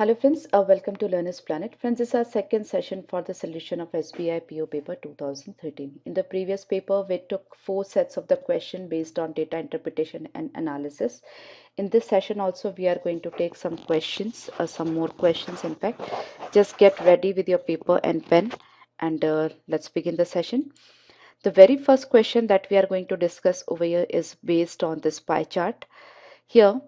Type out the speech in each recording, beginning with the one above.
Hello friends, welcome to Learner's Planet. Friends, this is our second session for the solution of SBI PO paper 2013. In the previous paper, we took 4 sets of the question based on data interpretation and analysis. In this session also, we are going to take some questions, some more questions in fact. Just get ready with your paper and pen and let's begin the session. The very first question that we are going to discuss over here is based on this pie chart. Here,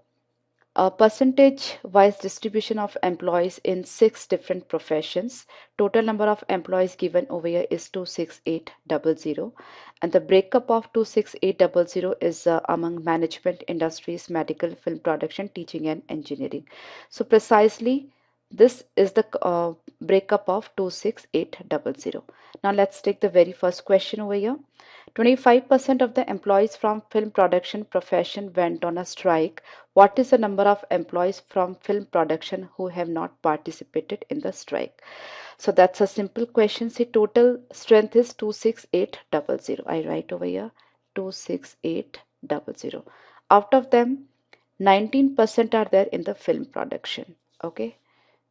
a percentage-wise distribution of employees in 6 different professions. Total number of employees given over here is 26800, and the breakup of 26800 is among management, industries, medical, film production, teaching and engineering. So precisely this is the breakup of 26800. Now let's take the very first question over here. 25% of the employees from film production profession went on a strike. What is the number of employees from film production who have not participated in the strike? So that's a simple question. See, total strength is 26800. I write over here 26800. Out of them, 19% are there in the film production. Okay,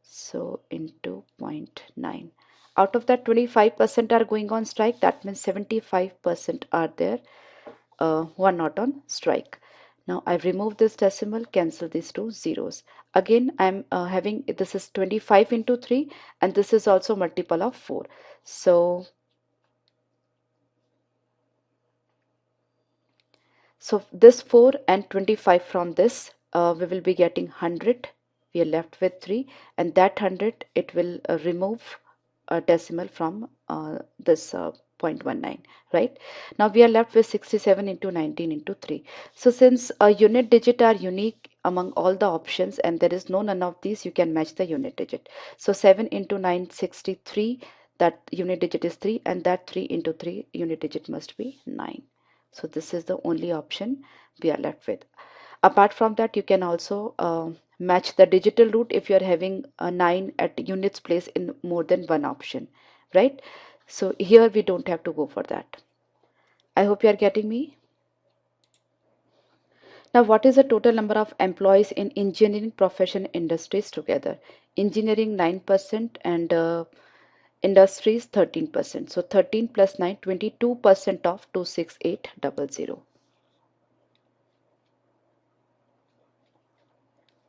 so into 0.9. Out of that, 25% are going on strike. That means 75% are there who are not on strike. Now I've removed this decimal, cancel these two zeros. Again, I'm having, this is 25 into 3 and this is also multiple of 4. So this 4 and 25 from this, we will be getting 100. We are left with 3, and that 100, it will remove a decimal from this 0.19, right? Now we are left with 67 into 19 into 3. So since a unit digit are unique among all the options and there is none of these, you can match the unit digit. So 7 into 9, 63, that unit digit is 3, and that 3 into 3 unit digit must be 9. So this is the only option we are left with. Apart from that, you can also match the digital root if you are having a 9 at units place in more than one option, right? So here we don't have to go for that. I hope you are getting me. Now, what is the total number of employees in engineering profession industries together? Engineering 9% and industries 13%. So 13 plus 9, 22% of 26800.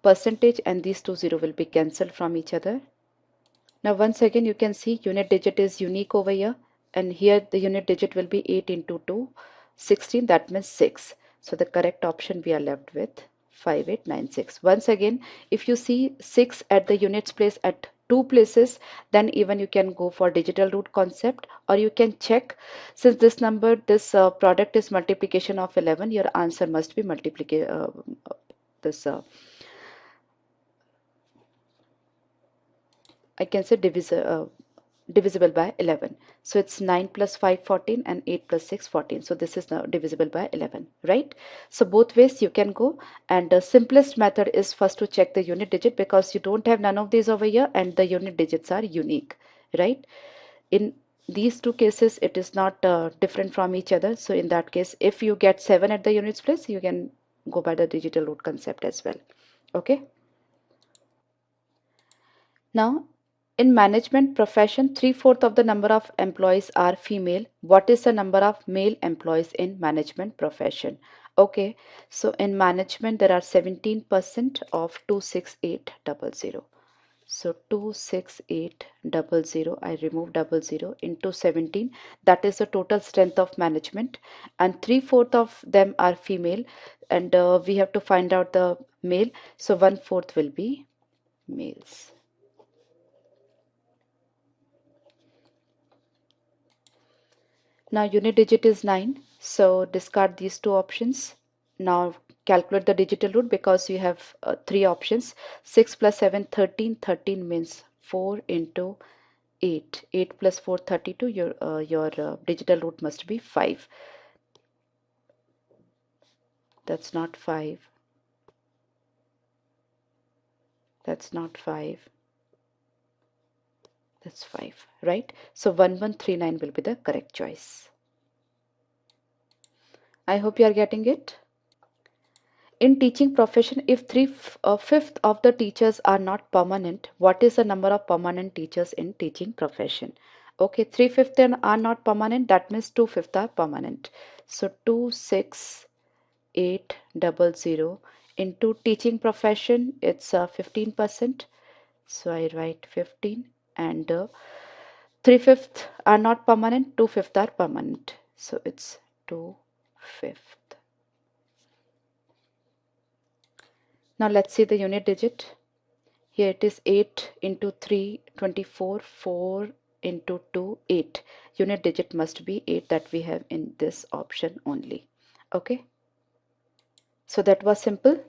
Percentage and these two zero will be cancelled from each other. Now once again you can see unit digit is unique over here, and here the unit digit will be 8 into 2, 16, that means 6. So the correct option we are left with 5896. Once again, if you see 6 at the units place at 2 places, then even you can go for digital root concept, or you can check, since this number, this product is multiplication of 11, your answer must be multiplication I can say divisible by 11. So it's 9 plus 5, 14, and 8 plus 6, 14. So this is now divisible by 11, right? So both ways you can go, and the simplest method is first to check the unit digit, because you don't have none of these over here and the unit digits are unique, right? In these two cases, it is not different from each other. So in that case, if you get 7 at the units place, you can go by the digital root concept as well. Okay. Now, in management profession, 3/4 of the number of employees are female. What is the number of male employees in management profession? Okay, so in management there are 17% of 26800. So 26800, I remove 00 into 17. That is the total strength of management, and 3/4 of them are female, and we have to find out the male. So 1/4 will be males. Now unit digit is 9, so discard these two options. Now calculate the digital root, because you have 3 options. 6 plus 7, 13. 13 means 4 into 8. 8 plus 4, 32. Your digital root must be 5. That's not 5. That's not 5. That's 5, right? So 1139 will be the correct choice. I hope you are getting it. In teaching profession, if fifth of the teachers are not permanent, what is the number of permanent teachers in teaching profession? Okay, 3/5 are not permanent, that means 2/5 are permanent. So 26800 into teaching profession, it's 15%. So I write 15, and 3/5 are not permanent, 2/5 are permanent. So it's 2/5. Now let's see the unit digit. Here it is 8 into 3, 24, 4 into 2, 8. Unit digit must be 8 that we have in this option only. Okay. So that was simple.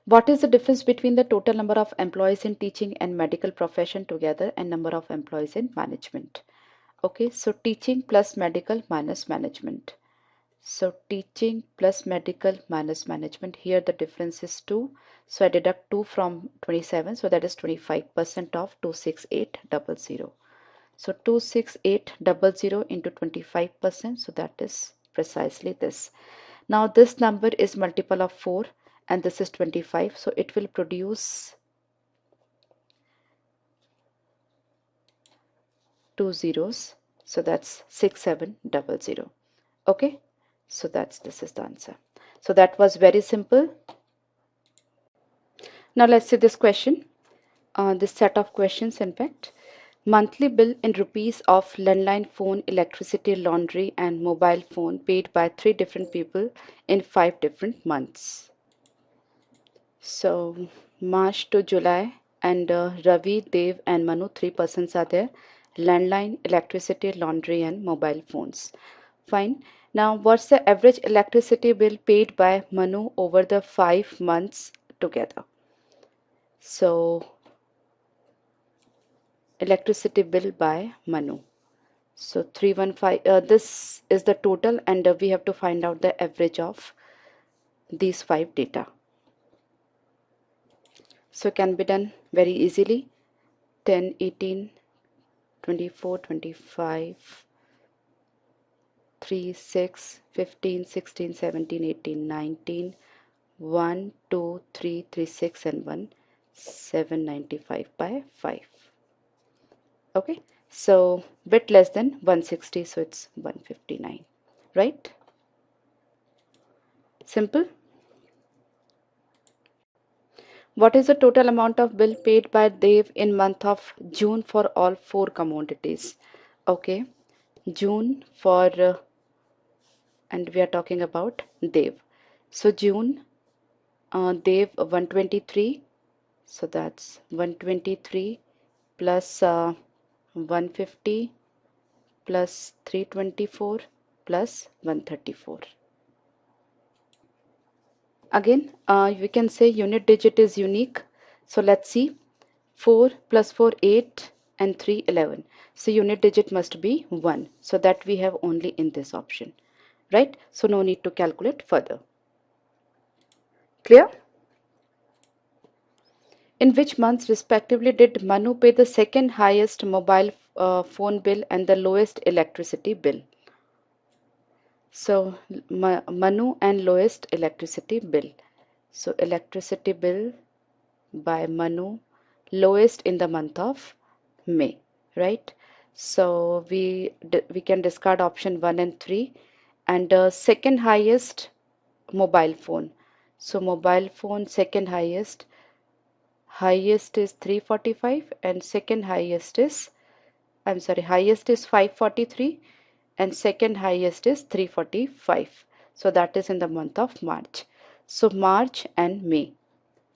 What is the difference between the total number of employees in teaching and medical profession together and number of employees in management? Okay, so teaching plus medical minus management. So teaching plus medical minus management, here the difference is 2. So I deduct 2 from 27. So that is 25% of 26800. So 26800 into 25%. So that is precisely this. Now this number is multiple of 4 and this is 25. So it will produce 2 zeros. So that's 6700. Okay. So this is the answer. So that was very simple. Now let's see this question, this set of questions in fact. Monthly bill in rupees of landline phone, electricity, laundry and mobile phone paid by 3 different people in 5 different months. So March to July, and Ravi, Dev and Manu, 3 persons are there. Landline, electricity, laundry and mobile phones. Fine. Now what's the average electricity bill paid by Manu over the 5 months together? So electricity bill by Manu. So 315, this is the total, and we have to find out the average of these 5 data. So can be done very easily. 10, 18, 24, 25, 3, 6, 15, 16, 17, 18, 19, 1, 2, 3, 3, 6 and 1, 795 by 5. Okay, so bit less than 160, so it's 159, right? Simple. What is the total amount of bill paid by Dev in month of June for all 4 commodities? Okay, June for and we are talking about Dev. So June, Dev 123. So that's 123 plus 150 plus 324 plus 134. Again, we can say unit digit is unique. So let's see. 4 plus 4, 8 and 3, 11. So unit digit must be 1. So that we have only in this option. Right? So no need to calculate further. Clear? In which months respectively did Manu pay the second highest mobile phone bill and the lowest electricity bill? So Manu and lowest electricity bill. So electricity bill by Manu, lowest in the month of May, right? So we can discard option 1 and 3, and second highest mobile phone. So mobile phone second highest is 345 and second highest is, I'm sorry, highest is 543 and second highest is 345. So that is in the month of March. So March and May.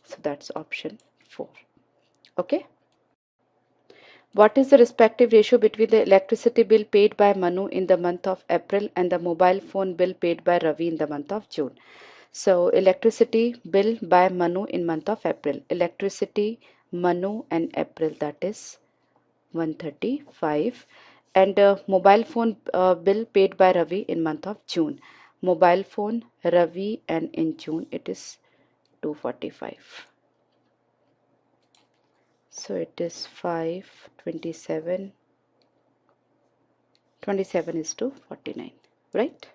So that's option 4. Okay. What is the respective ratio between the electricity bill paid by Manu in the month of April and the mobile phone bill paid by Ravi in the month of June? So electricity bill by Manu in month of April. Electricity, Manu and April, that is 135. And mobile phone bill paid by Ravi in month of June. Mobile phone, Ravi, and in June it is 245. So it is 5, 27, 27 is to 49, right?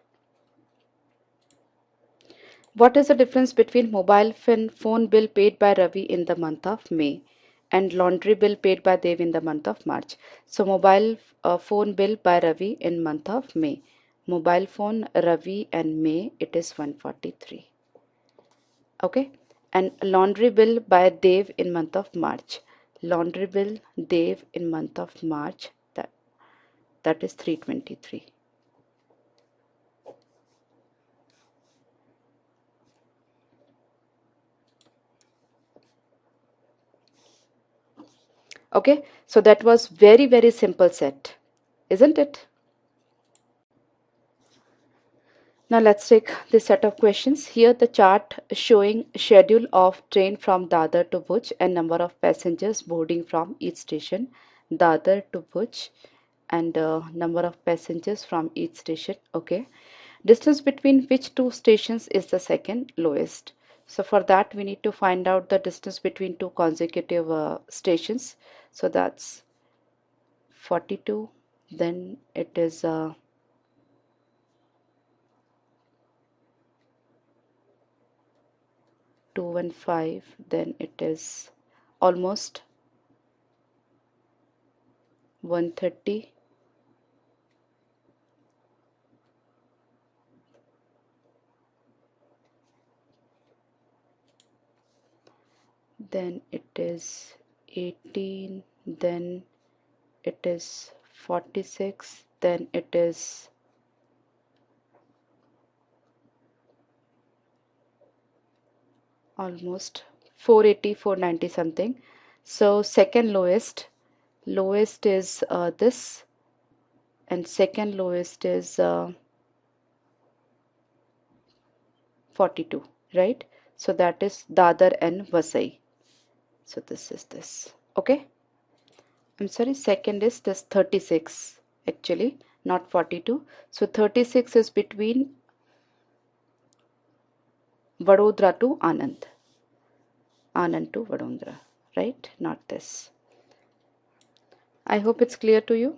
What is the difference between mobile phone bill paid by Ravi in the month of May and laundry bill paid by Dev in the month of March? So mobile phone bill by Ravi in month of May. Mobile phone Ravi and May, it is 143. Okay. And laundry bill by Dev in month of March. Laundry bill Dev in month of March, that is 323. Okay, so that was very simple set, isn't it? Now let's take this set of questions. Here the chart showing schedule of train from Dadar to Bhuj and number of passengers boarding from each station. Dadar to Bhuj and number of passengers from each station. Okay. Distance between which two stations is the second lowest? So for that we need to find out the distance between two consecutive stations. So that's 42. Then it is 215, then it is almost 130, then it is 18, then it is 46, then it is almost 480, 490 something. So second lowest is this, and second lowest is 42, right? So that is Dadar and Vasai. So this is this. Okay. I'm sorry, second is this 36 actually, not 42. So 36 is between Vadodara to Anand. Anand to Vadodara, right? Not this. I hope it's clear to you.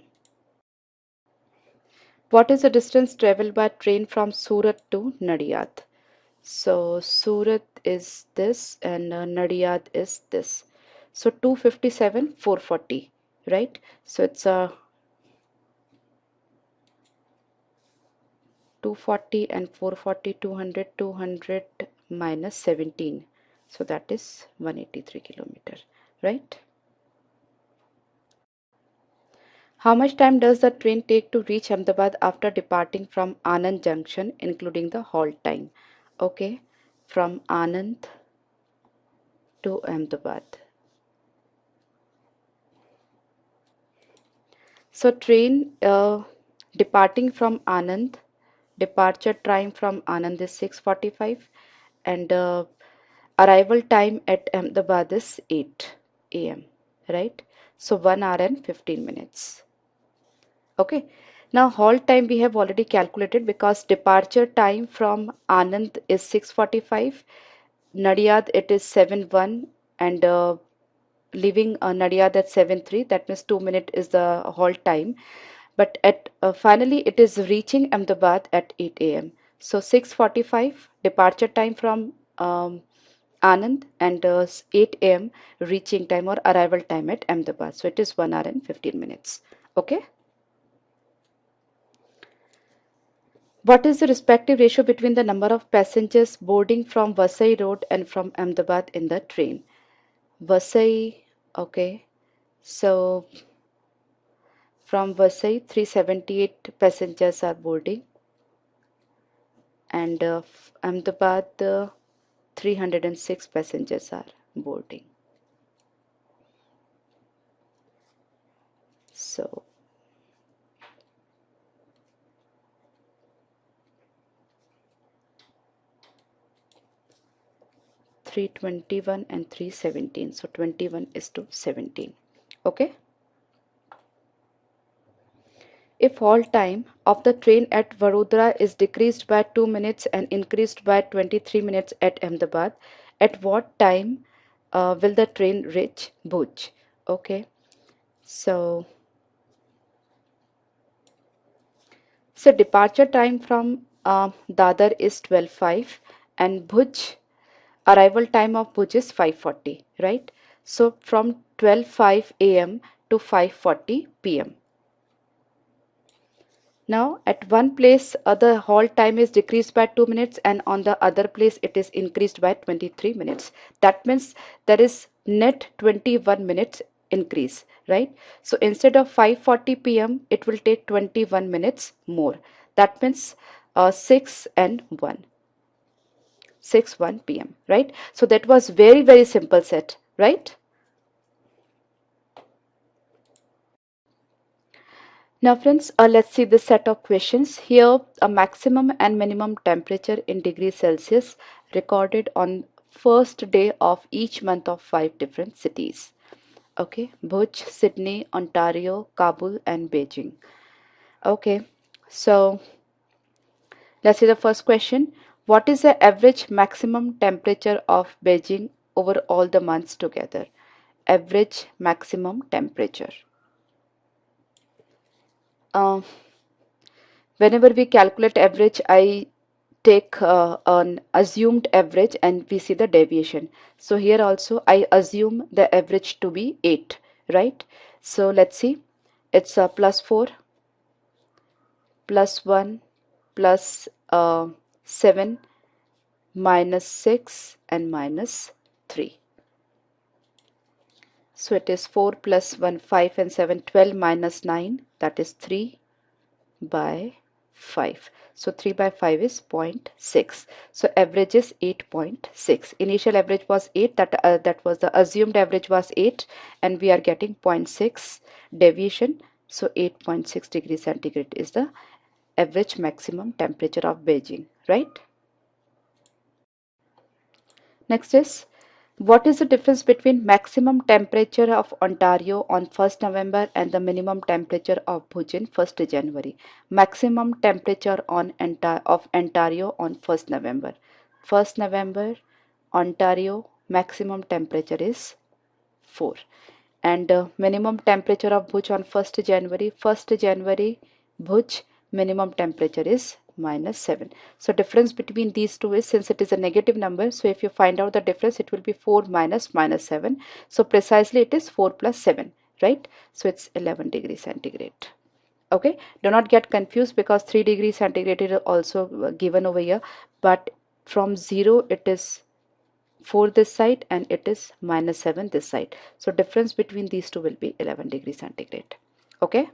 What is the distance traveled by train from Surat to Nadiyad? So Surat is this and Nadiyad is this. So 257, 440, right? So it's a 240 and 440, 200, 200 minus 17. So that is 183 kilometer, right? How much time does the train take to reach Ahmedabad after departing from Anand Junction, including the halt time? Okay, from Anand to Ahmedabad. So train departing from Anand, departure time from Anand is 6:45 and arrival time at Ahmedabad is 8 a.m. right? So 1 hour and 15 minutes. Okay. Now halt time we have already calculated because departure time from Anand is 6:45, Nadiyad it is 7:01 and leaving Nadiyad at 7:03. That means 2 minutes is the halt time. But at finally it is reaching Ahmedabad at 8 a.m. So 6:45 departure time from Anand and 8 a.m. reaching time or arrival time at Ahmedabad. So it is 1 hour and 15 minutes. Okay. What is the respective ratio between the number of passengers boarding from Vasai Road and from Ahmedabad in the train? Vasai, okay. So from Vasai, 378 passengers are boarding, and Ahmedabad, 306 passengers are boarding. So 321 and 317. So 21 is to 17. Okay. If halt time of the train at Vadodara is decreased by 2 minutes and increased by 23 minutes at Ahmedabad, at what time will the train reach Bhuj? Okay, so departure time from Dadar is 12:05 and Bhuj, arrival time of Bhuj is 5:40, right? So from 12:05 a.m. to 5:40 p.m. Now at one place the halt time is decreased by 2 minutes and on the other place it is increased by 23 minutes. That means there is net 21 minutes increase, right? So instead of 5:40 p.m. it will take 21 minutes more. That means 6 and 1. 6:1 p.m. right? So that was very simple set, right? Now friends, let's see the set of questions. Here a maximum and minimum temperature in degrees Celsius recorded on first day of each month of 5 different cities. Okay, Bhuj, Sydney, Ontario, Kabul and Beijing. Okay, so let's see the first question. What is the average maximum temperature of Beijing over all the months together? Average maximum temperature. Uh, Whenever we calculate average, I take an assumed average and we see the deviation. So here also I assume the average to be 8, right? So let's see. It's a plus 4, plus 1, plus 7, minus 6 and minus 3. So it is 4 plus 1, 5 and 7, 12 minus 9, that is 3 by 5. So 3 by 5 is 0.6. So average is 8.6. Initial average was 8, that was the assumed average was 8 and we are getting 0.6 deviation. So 8.6 degrees centigrade is the average maximum temperature of Beijing, right? Next is, what is the difference between maximum temperature of Ontario on 1st November and the minimum temperature of Bhuj in 1st January? Maximum temperature of Ontario on 1st November. 1st November, Ontario maximum temperature is 4. And minimum temperature of Bhuj on 1st January. 1st January, Bhuj minimum temperature is -7. So difference between these two is, since it is a negative number, so if you find out the difference it will be 4 minus -7. So precisely it is 4 plus 7, right? So it's 11 degrees centigrade. Okay, do not get confused because 3 degrees centigrade is also given over here, but from 0 it is 4 this side and it is -7 this side. So difference between these two will be 11 degrees centigrade. Okay.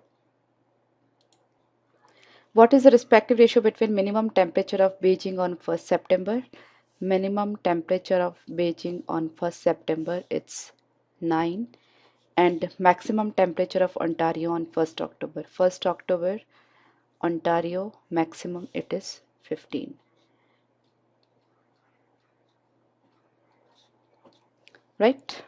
What is the respective ratio between minimum temperature of Beijing on 1st September? Minimum temperature of Beijing on 1st September, it's 9, and maximum temperature of Ontario on 1st October. 1st October, Ontario maximum it is 15. Right?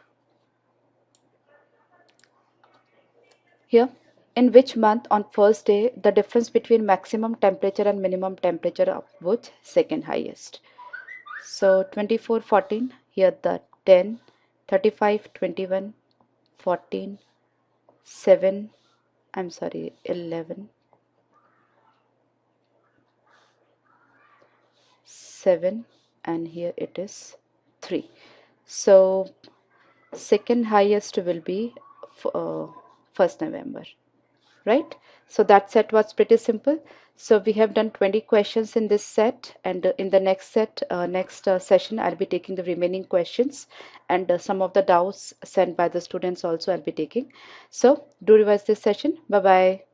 Here, in which month on first day the difference between maximum temperature and minimum temperature of which second highest? So 24, 14, here the 10, 35, 21, 14, 7, I'm sorry, 11, 7 and here it is 3. So second highest will be 1st November, right? So that set was pretty simple. So we have done 20 questions in this set, and in the next set, next session, I'll be taking the remaining questions, and some of the doubts sent by the students also I'll be taking. So do revise this session. Bye bye.